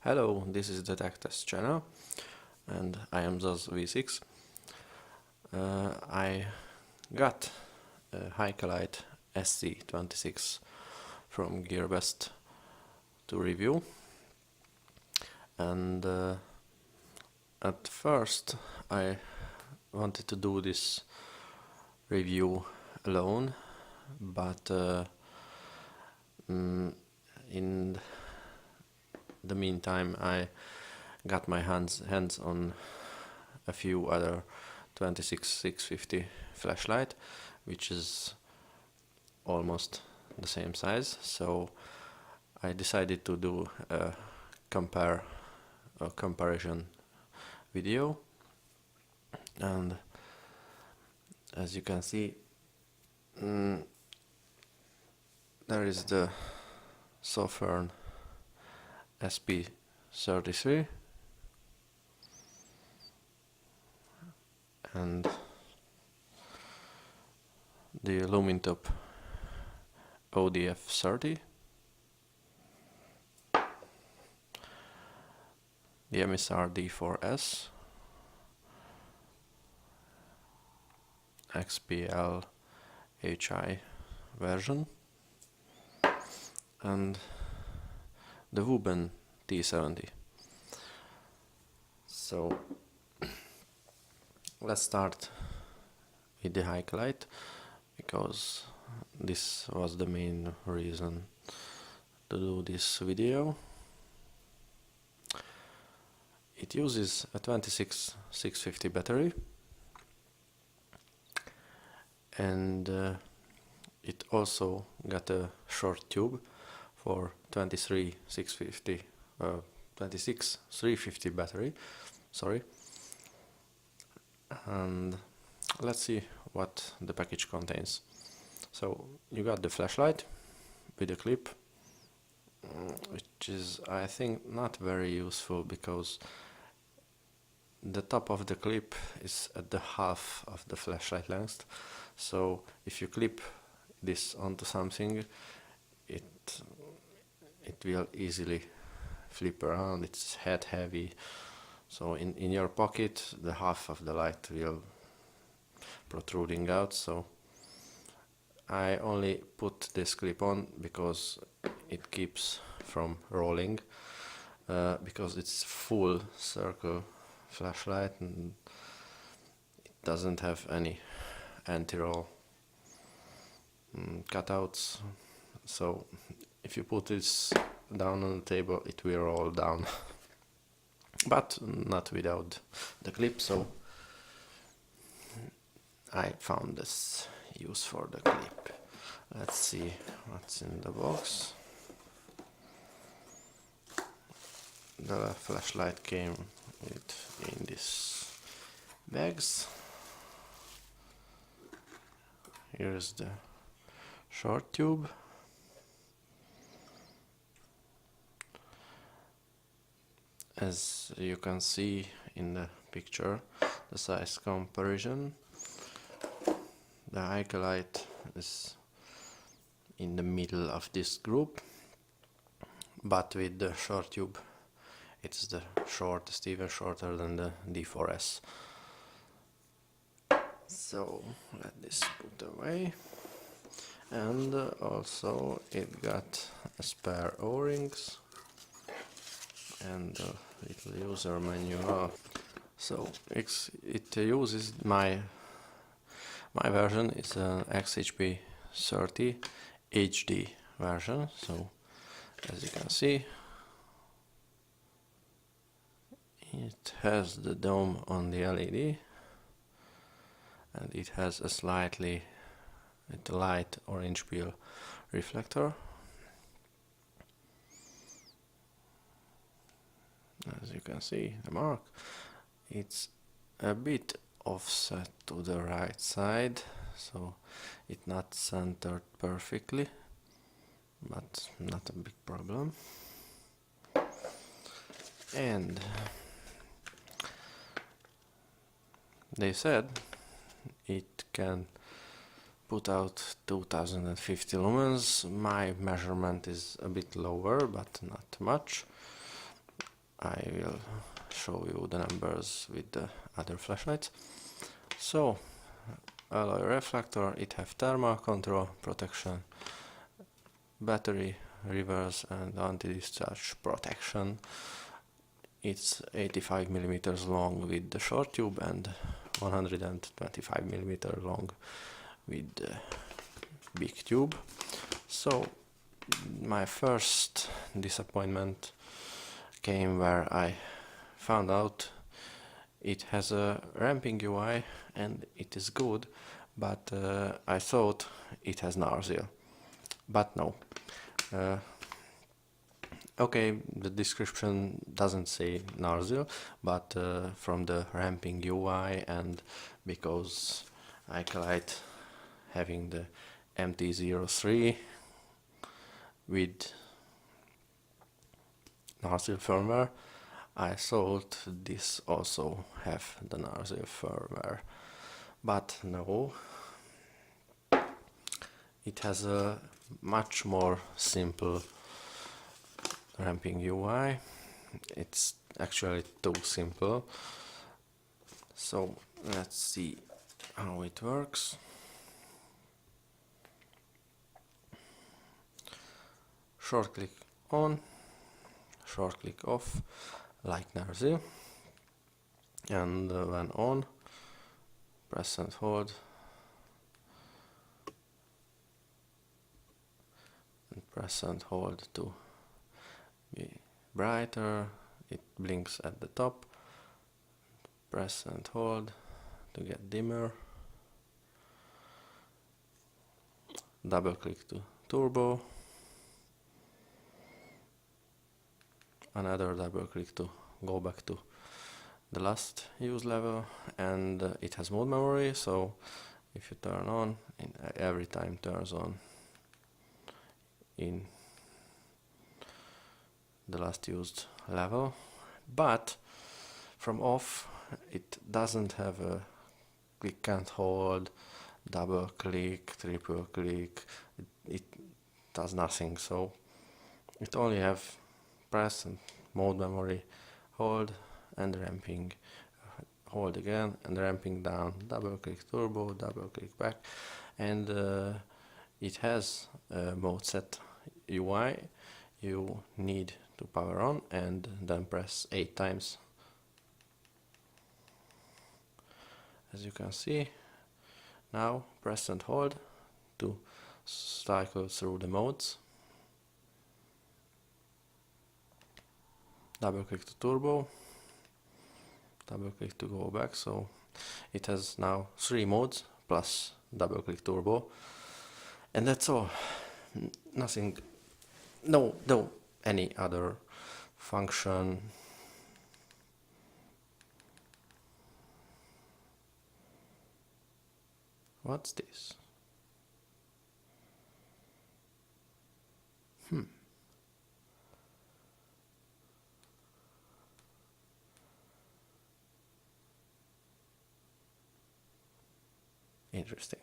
Hello, this is the Tech Test channel and I am Zaz V6. I got a Haikelite SC26 from GearBest to review, and at first I wanted to do this review alone, but in the meantime I got my hands on a few other 26-650 flashlight, which is almost the same size, so I decided to do a comparison video. And as you can see, there is the Sofirn SP33 and the Lumintop ODF30, the Emisar D4S, XPL HI version, and the Wuben T70. So let's start with the Hikelite, because this was the main reason to do this video. It uses a 26-650 battery, and it also got a short tube for 26-350 battery, sorry. And let's see what the package contains. So you got the flashlight with a clip, which is, I think, not very useful because the top of the clip is at the half of the flashlight length. So if you clip this onto something, it will easily flip around. It's head heavy, so in your pocket the half of the light will protruding out. So I only put this clip on because it keeps from rolling, because it's full circle flashlight and it doesn't have any anti-roll cutouts. So if you put this down on the table, it will roll down, but not without the clip. So I found this use for the clip. Let's see what's in the box. The flashlight came in these bags. Here's the short tube. As you can see in the picture, the size comparison, the Haikelite is in the middle of this group, but with the short tube it's the shortest, even shorter than the D4S. So let this put away, and also it got a spare O-rings and a little user manual. So it uses my version is an XHP30 HD version. So as you can see, it has the dome on the LED, and it has a slightly light orange peel reflector. As you can see, the mark, it's a bit offset to the right side, so it's not centered perfectly, but not a big problem. And they said it can put out 2050 lumens. My measurement is a bit lower, but not much. I will show you the numbers with the other flashlights. So, alloy reflector, it have thermal control, protection, battery, reverse and anti-discharge protection. It's 85 millimeters long with the short tube and 125 millimeter long with the big tube. So my first disappointment came where I found out it has a ramping UI and it is good, but I thought it has nozzle, but no. Okay, the description doesn't say nozzle, but from the ramping UI and because Hikelite having the MT03 with nozzle firmware, I thought this also have the nozzle firmware, but no. It has a much more simple ramping UI. It's actually too simple. So let's see how it works. Short click on, short click off, like nozzle, and when on, press and hold, and press and hold to be brighter. It blinks at the top, press and hold to get dimmer, double click to turbo, another double click to go back to the last use level, and it has mode memory, so if you turn on, every time turns on in the last used level, but from off it doesn't have a click and hold, double click, triple click, it does nothing. So it only have press and mode memory, hold and ramping, hold again and ramping down, double click turbo, double click back, and it has a mode set UI. You need to power on and then press 8 times. As you can see, now press and hold to cycle through the modes. Double click to turbo, double click to go back, so it has now 3 modes plus double click turbo, and that's all. Nothing, no any other function. What's this? Interesting.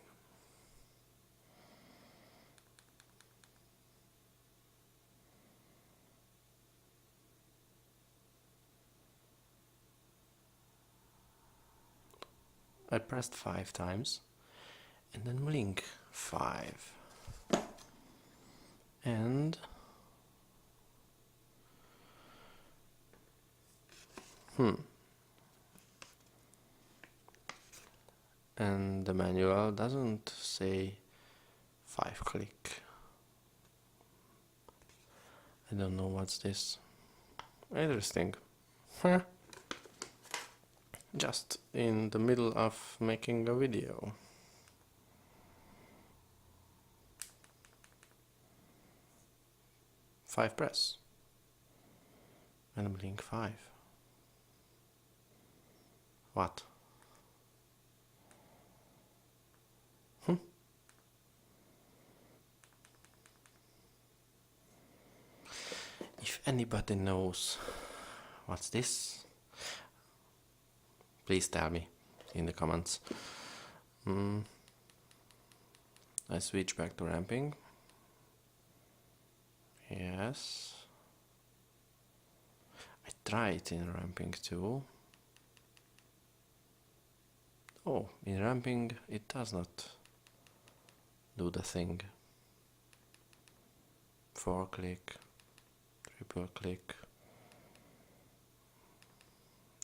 I pressed 5 times and then blink 5 and and the manual doesn't say 5 click. I don't know what's this. Interesting. Huh? Just in the middle of making a video. Five press and blink 5. What? If anybody knows what's this, please tell me in the comments. I switch back to ramping. Yes. I try it in ramping too. Oh, in ramping it does not do the thing. 4 click, triple click,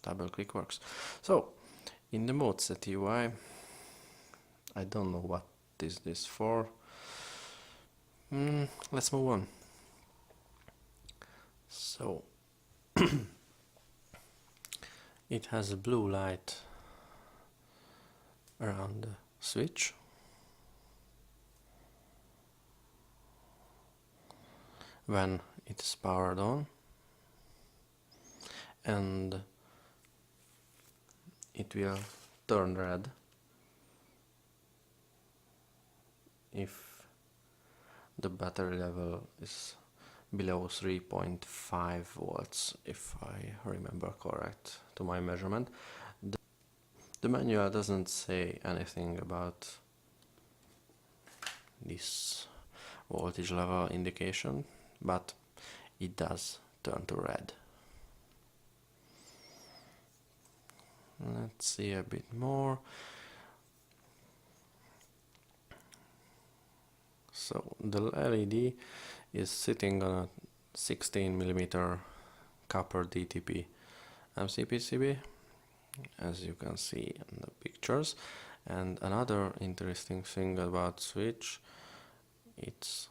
double click works. So in the mode set UI, I don't know what is this for. Let's move on. So it has a blue light around the switch. When it's powered on, and it will turn red if the battery level is below 3.5 volts, if I remember correct to my measurement. The manual doesn't say anything about this voltage level indication, but it does turn to red. Let's see a bit more. So the LED is sitting on a 16mm copper DTP MCPCB, as you can see in the pictures. And another interesting thing about switch, it's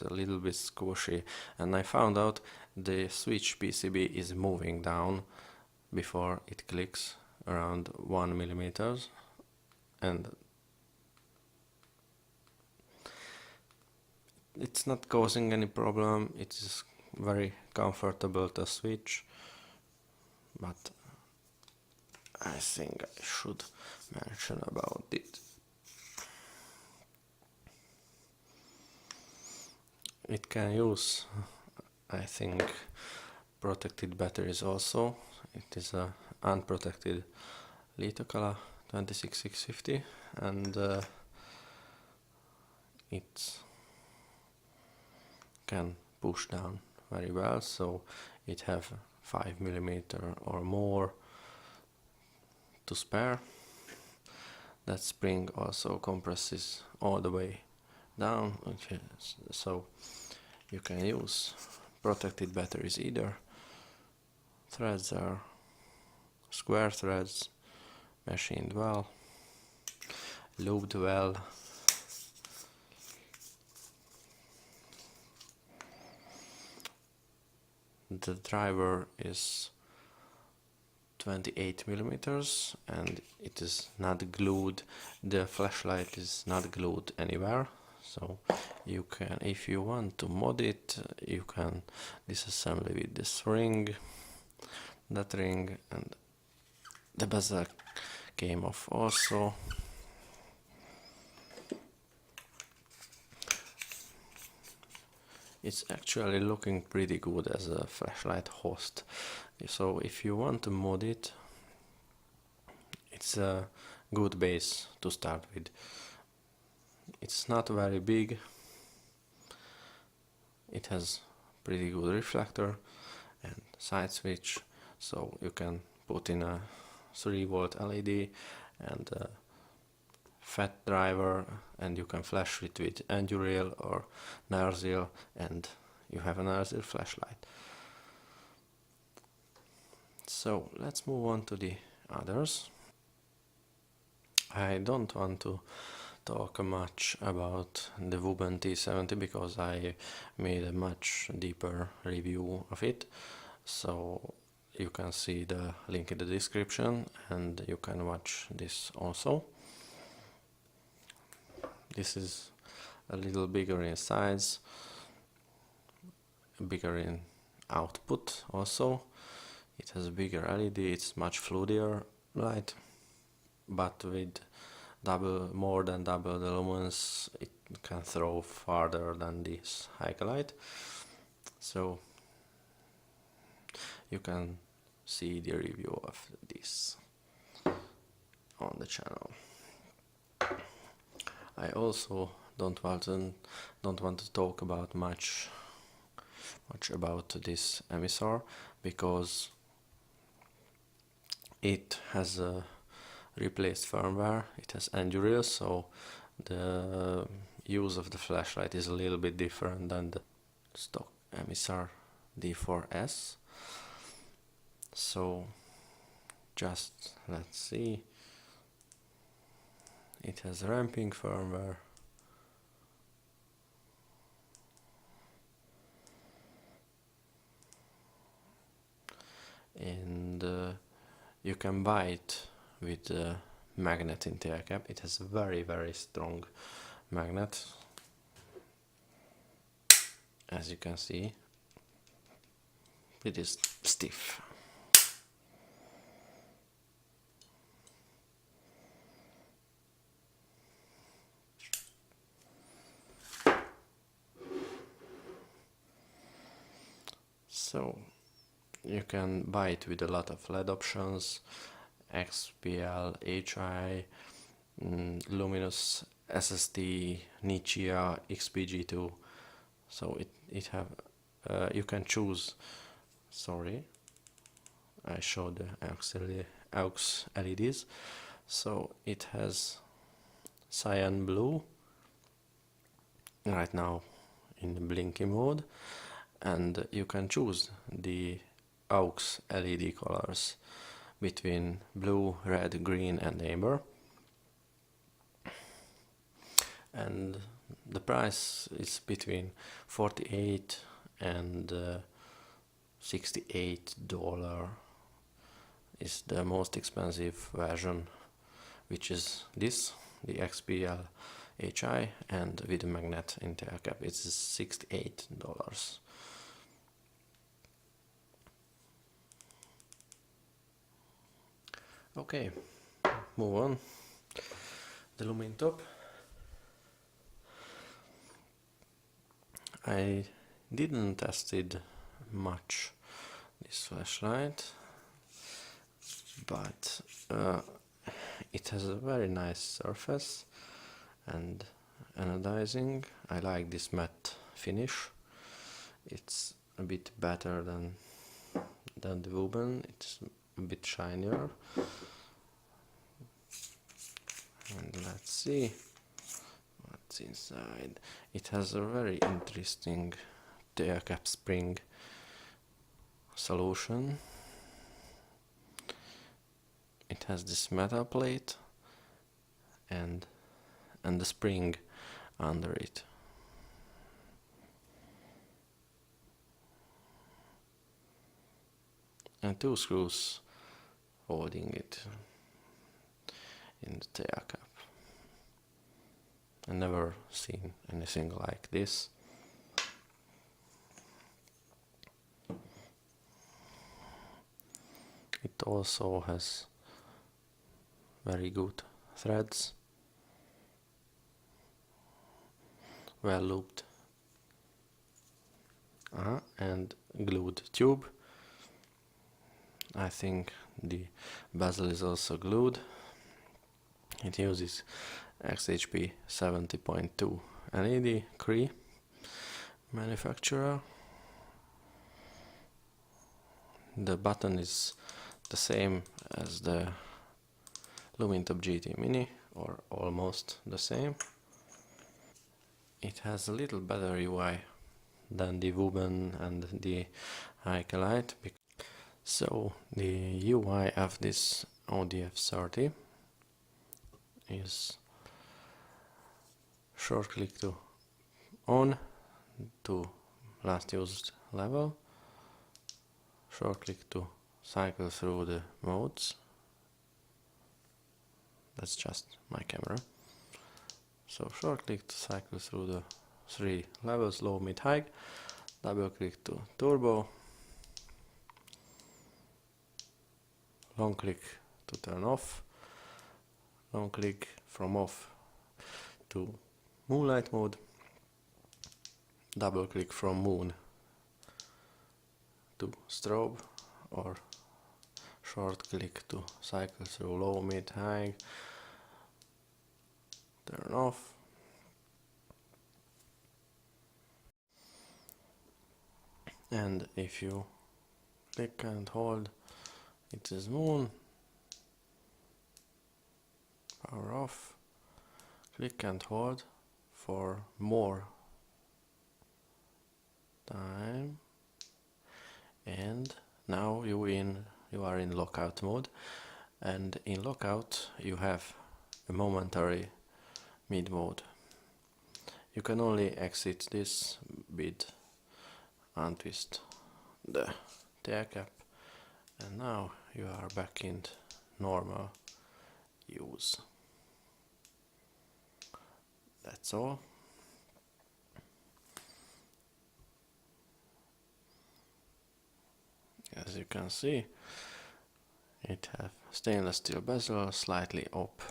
a little bit squishy, and I found out the switch PCB is moving down before it clicks around 1mm, and it's not causing any problem. It is very comfortable to switch, but I think I should mention about it. It can use, I think, protected batteries also. It is a unprotected Litokala 26650, and it can push down very well, so it have 5mm or more to spare. That spring also compresses all the way down, so you can use protected batteries either. Threads are square threads, machined well, lubed well. The driver is 28mm and it is not glued. The flashlight is not glued anywhere, so you can, if you want to mod it, you can disassemble with this ring, that ring, and the bezel came off also. It's actually looking pretty good as a flashlight host, so if you want to mod it, it's a good base to start with. It's not very big, it has pretty good reflector and side switch, so you can put in a 3V LED and a FAT driver, and you can flash it with Andúril or Narzil, and you have a Narzil flashlight. So let's move on to the others. I don't want to talk much about the Wuben T70 because I made a much deeper review of it, so you can see the link in the description and you can watch this also. This is a little bigger in size, bigger in output also. It has a bigger LED, it's much fluidier light, but with more than double the lumens, it can throw farther than this Hikelite. So you can see the review of this on the channel. I also don't want to talk about much much about this Emisar, because it has a replaced firmware, it has Andúril, so the use of the flashlight is a little bit different than the stock Emisar D4S. So just let's see, it has ramping firmware, and you can buy it with the magnet in tail cap. It has a very strong magnet, as you can see. It is stiff. So you can buy it with a lot of LED options, XPL, HI, Luminous, SSD, Nichia, XPG2. So it have you can choose. Sorry, I showed the aux LEDs. So it has cyan blue right now in the blinky mode, and you can choose the aux LED colors between blue, red, green and amber, and the price is between $48 and $68 is the most expensive version, which is this, the XPL HI, and with the magnet in tail cap it's $68. Okay, move on. The Lumintop. I didn't tested much this flashlight, but it has a very nice surface and anodizing. I like this matte finish. It's a bit better than the Wuben. It's a bit shinier. And let's see what's inside. It has a very interesting tail cap spring solution. It has this metal plate and the spring under it. And two screws holding it in the tail cap. I never seen anything like this. It also has very good threads, well looped, and glued tube. I think the bezel is also glued. It uses XHP 70.2 LED Cree manufacturer. The button is the same as the Lumintop GT Mini, or almost the same. It has a little better UI than the Wuben and the Haikelite. So the UI of this ODF30 is short click to on to last used level, short click to cycle through the modes. That's just my camera. So short click to cycle through the 3 levels, low, mid, high, double click to turbo, long click to turn off, long click from off to moonlight mode, double click from moon to strobe, or short click to cycle through low, mid, high, turn off. and if you click and hold, it is moon. Power off. Click and hold for more time, and now you are in lockout mode, and in lockout you have a momentary mid mode. You can only exit this with untwist the tail cap, and now you are back in normal use. That's all. As you can see, it has stainless steel bezel, slightly up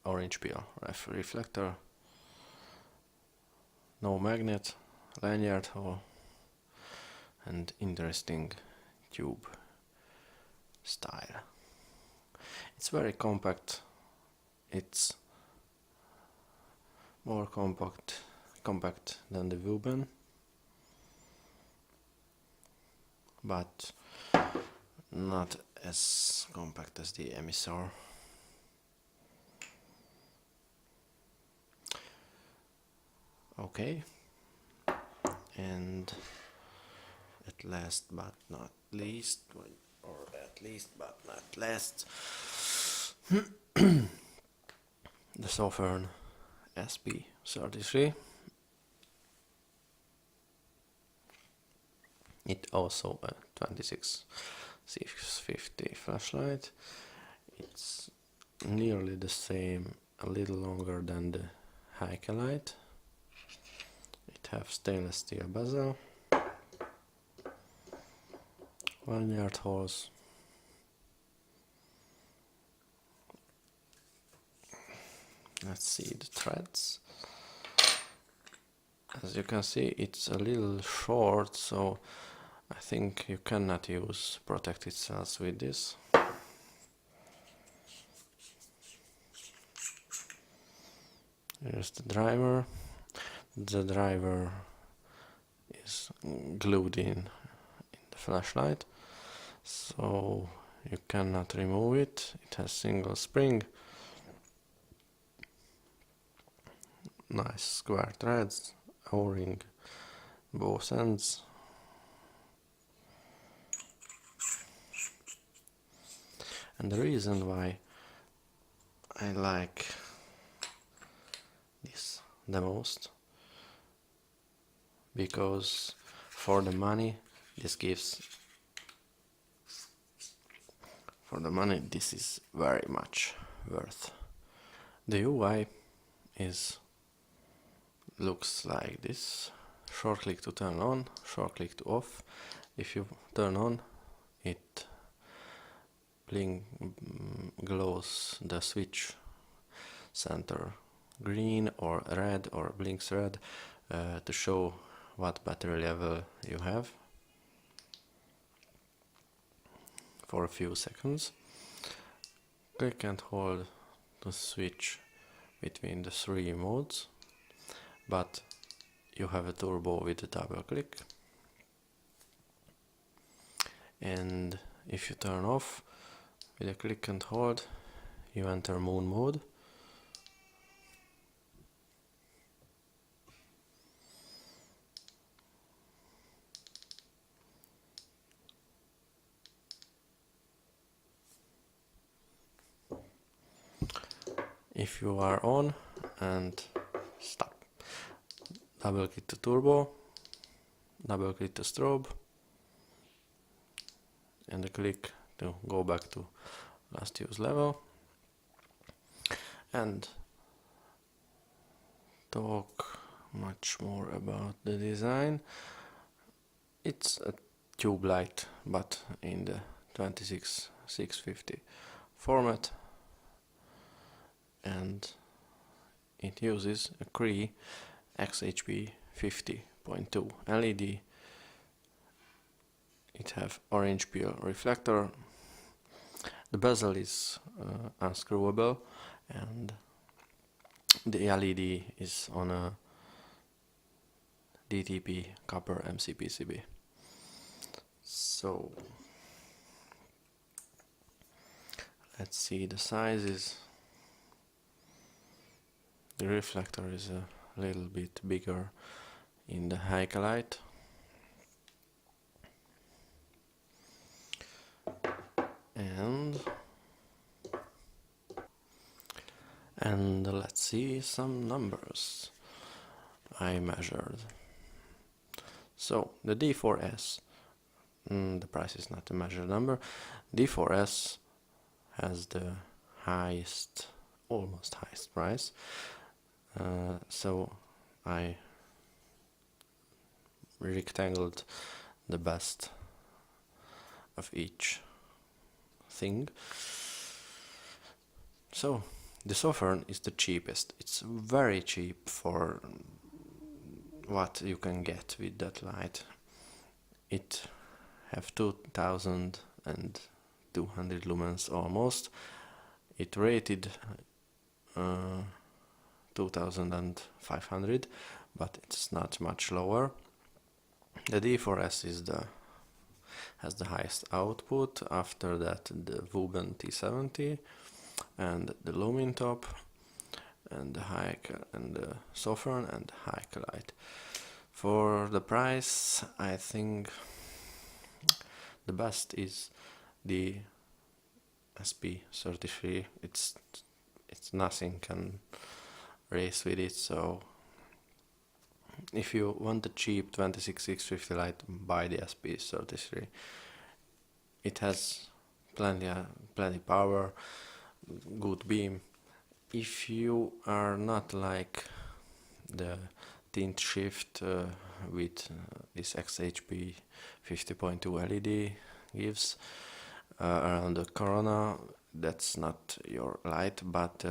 orange peel reflector, no magnet, lanyard hole, and interesting tube style. It's very compact. It's more compact than the Wuben, but not as compact as the Emisar. Okay, and at last but not least, or at least but not last, the Sofirn SP33. It also a 26-650 flashlight. It's nearly the same, a little longer than the Haikelite. It has stainless steel bezel, lanyard holes, let's see the threads. As you can see, it's a little short, so I think you cannot use protected cells with this. Here's the driver. The driver is glued in the flashlight, so you cannot remove it. It has single spring, nice square threads, O-ring both ends. And the reason why I like this the most, because for the money this is very much worth. The UI looks like this. Short click to turn on, short click to off. If you turn on, it glows the switch center green or red, or blinks red, to show what battery level you have for a few seconds. Click and hold to switch between the three modes, but you have a turbo with a double click. And if you turn off with a click and hold, you enter moon mode. If you are on and stop, double click to turbo, double click to strobe, and a click to go back to last use level. And talk much more about the design. It's a tube light, but in the 26-650 format, and it uses a Cree XHP 50.2 LED. It have orange peel reflector. The bezel is unscrewable, and the LED is on a DTP copper MC PCB. So let's see the sizes. The reflector is a little bit bigger in the Haikelite. And let's see some numbers I measured. So the D4S, the price is not a measured number. D4S has the highest, almost highest price. So I rectangled the best of each thing. So the Sofirn is the cheapest. It's very cheap for what you can get with that light. It have 2200 lumens almost. It rated 2500, but it's not much lower. The D4S has the highest output. After that, the Wuben T70 and the Lumintop and the Sofirn and Hikelite. For the price, I think the best is the SP33. It's nothing can race with it. So if you want a cheap 26650 light, buy the SP33. It has plenty power, good beam. If you are not like the tint shift with this XHP 50.2 LED gives around the corona, that's not your light, but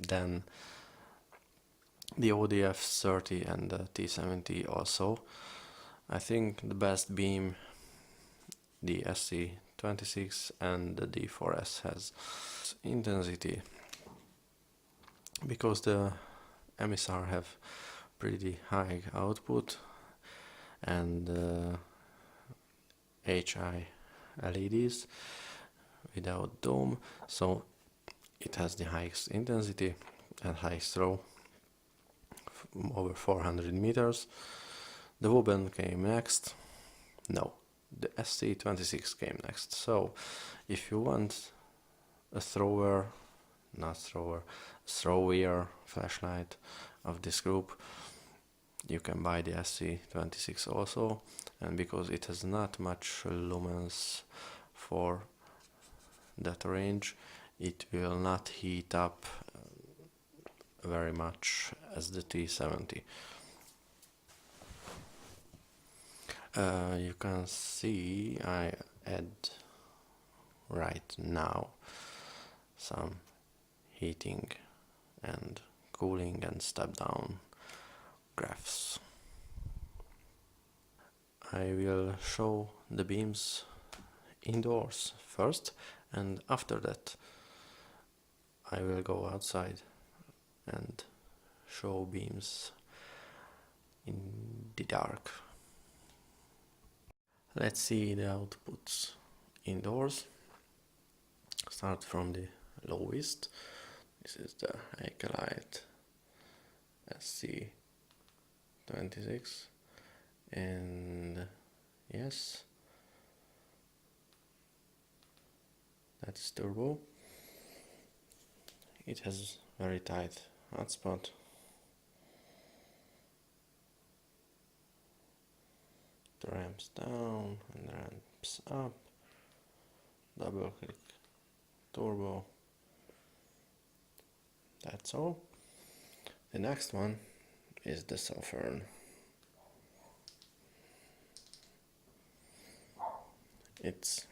then the ODF30 and the T70 also. I think the best beam the SC26 and the D4S has intensity, because the Emisar have pretty high output and HI LEDs without dome, so it has the highest intensity and highest throw, over 400 meters. The Wuben came next. No, the SC26 came next. So if you want a thrower flashlight of this group, you can buy the SC26 also, and because it has not much lumens for that range, it will not heat up very much as the T70. You can see I add right now some heating and cooling and step down graphs. I will show the beams indoors first, and after that I will go outside and show beams in the dark. Let's see the outputs indoors. Start from the lowest. This is the Haikelite SC26, and yes, that's turbo. It has very tight hotspot. The ramps down and the ramps up. Double click turbo. That's all. The next one is the Sofirn. It's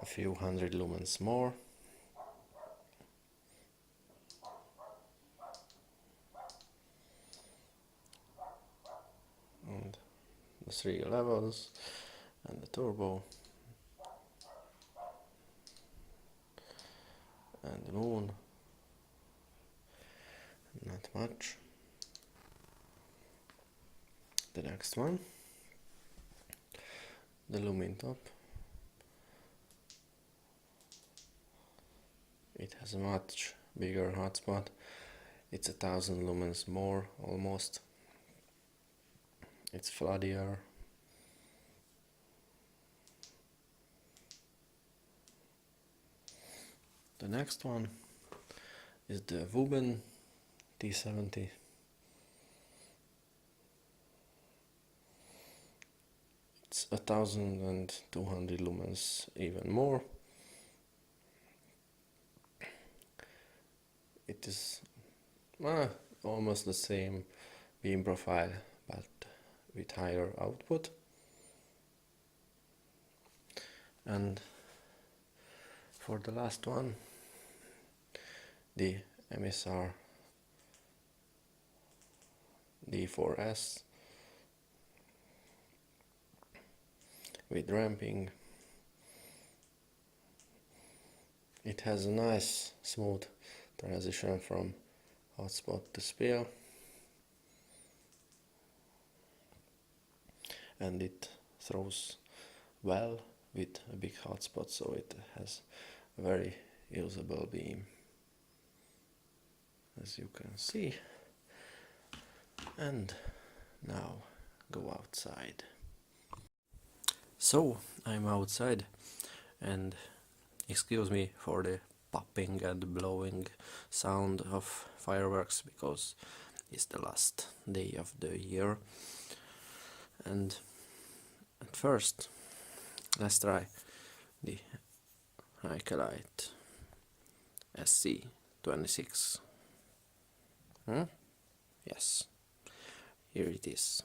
a few hundred lumens more. And the 3 levels and the turbo and the moon. Not much. The next one the Lumintop. It has a much bigger hotspot. It's 1000 lumens more almost. It's floodier. The next one is the Wuben T70. It's 1200 lumens even more. It is almost the same beam profile but with higher output. And for the last one, the Emisar D4S with ramping. It has a nice smooth transition from hotspot to sphere, and it throws well with a big hotspot, so it has a very usable beam, as you can see. And now go outside. So I'm outside, and excuse me for the popping and blowing sound of fireworks, because it's the last day of the year. And at first, let's try the Haikelite SC26. Yes, here it is.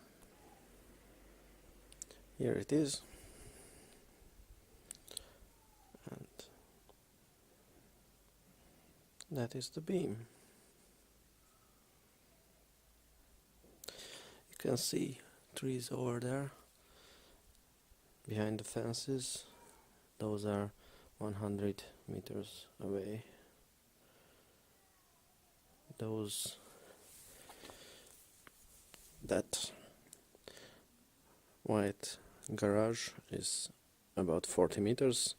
Here it is. And that is the beam. You can see trees over there behind the fences. Those are 100 meters away. That white garage is about 40 meters.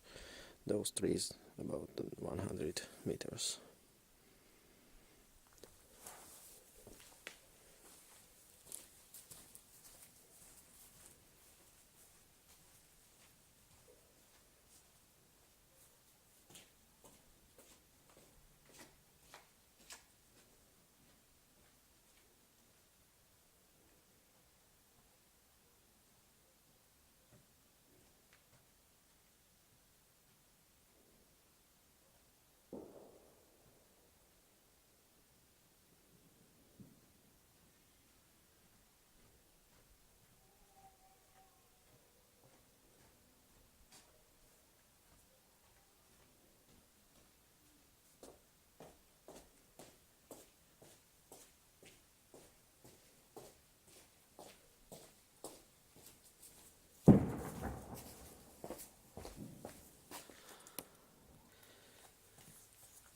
Those trees about 100 meters.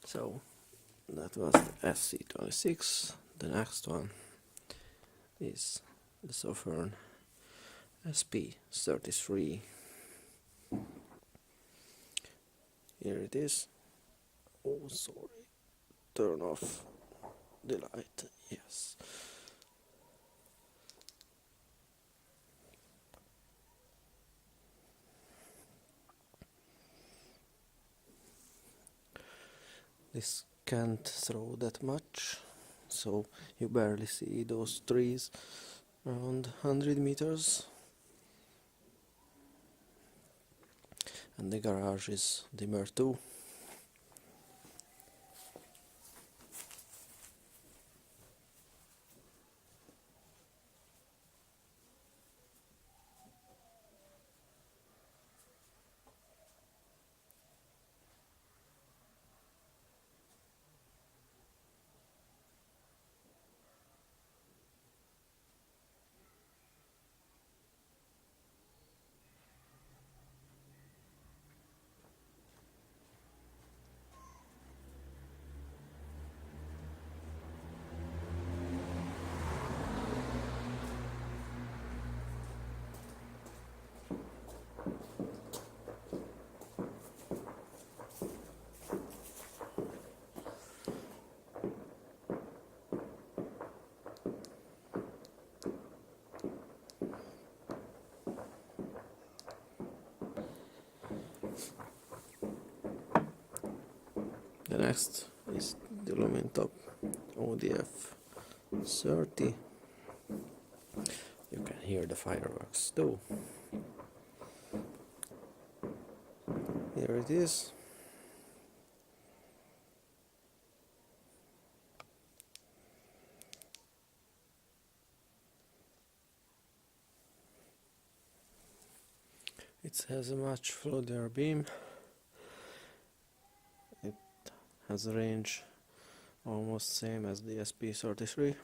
So that was the SC26. The next one is the Sofirn SP33. Here it is. Oh, sorry. Turn off the light. Yes. This can't throw that much, so you barely see those trees around 100 meters. And the garage is dimmer too. The next is the Lumintop ODF30. You can hear the fireworks too. Here it is. It has a much floatier beam. It has a range almost same as the SP33.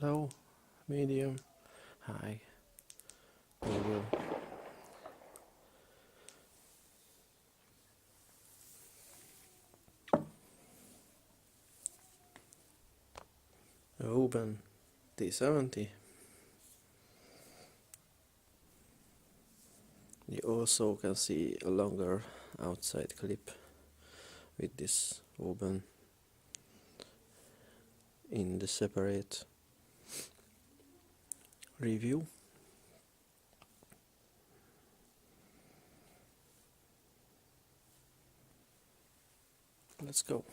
Low, medium, high, middle. Wuben T70. You also can see a longer outside clip with this Wuben in the separate review. Let's go.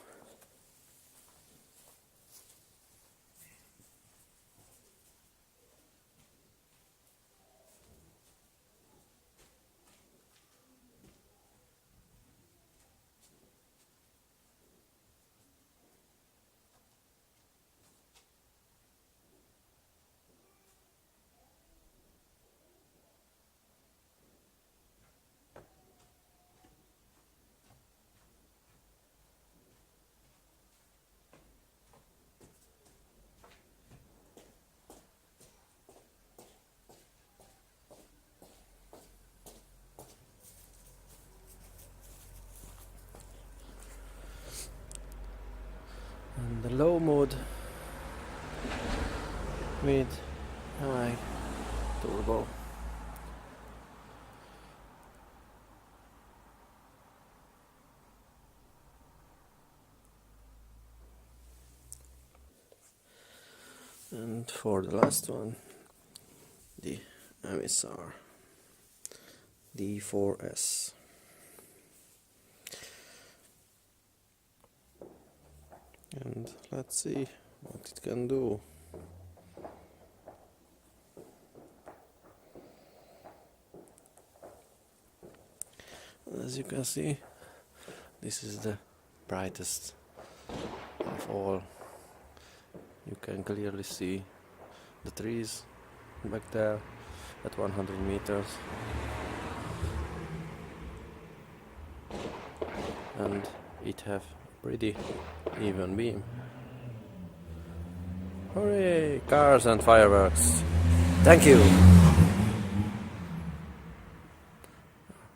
And the low mode with high turbo. And for the last one, the Emisar D4S. And let's see what it can do. As you can see, this is the brightest of all. You can clearly see the trees back there at 100 meters. And it have pretty even beam. Hooray! Cars and fireworks. Thank you!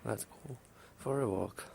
Let's go for a walk.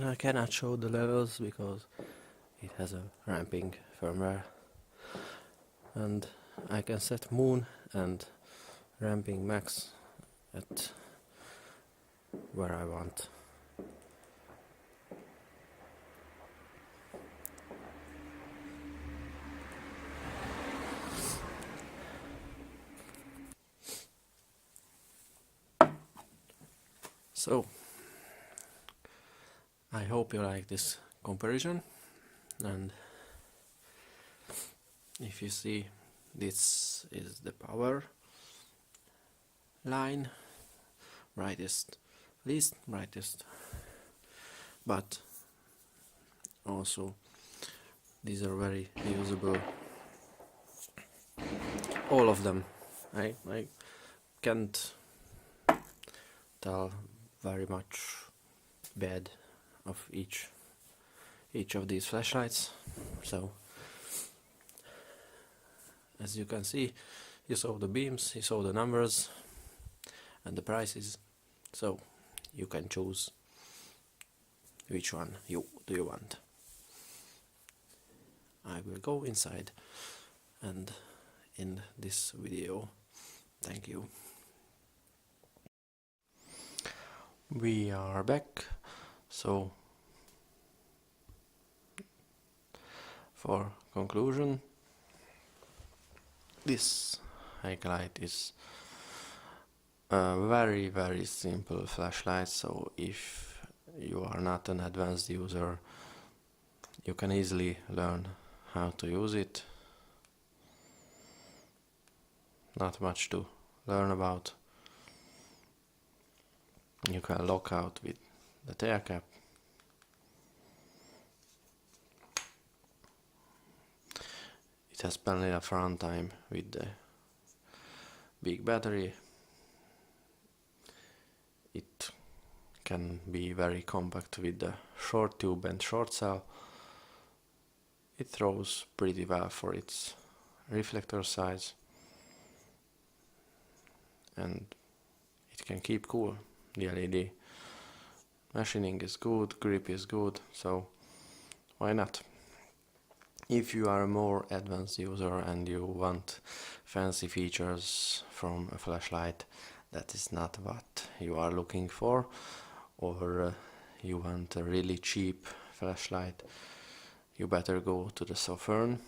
and I cannot show the levels because it has a ramping firmware, and I can set moon and ramping max at where I want. So I hope you like this comparison, and if you see, this is the power line, least brightest, but also these are very usable, all of them. I can't tell very much bad of each of these flashlights. So as you can see, you saw the beams, you saw the numbers and the prices, so you can choose which one you want. I will go inside and end this video. Thank you. We are back. So for conclusion, this Haikelite is a very simple flashlight, so if you are not an advanced user, you can easily learn how to use it. Not much to learn about. You can lock out with the tail cap. It has plenty of runtime with the big battery. It can be very compact with the short tube and short cell. It throws pretty well for its reflector size, and it can keep cool. The LED machining is good, grip is good, so why not? If you are a more advanced user and you want fancy features from a flashlight, that is not what you are looking for, or you want a really cheap flashlight, you better go to the Sofirn.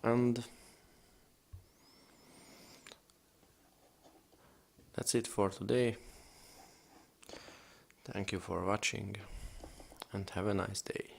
And that's it for today. Thank you for watching and have a nice day.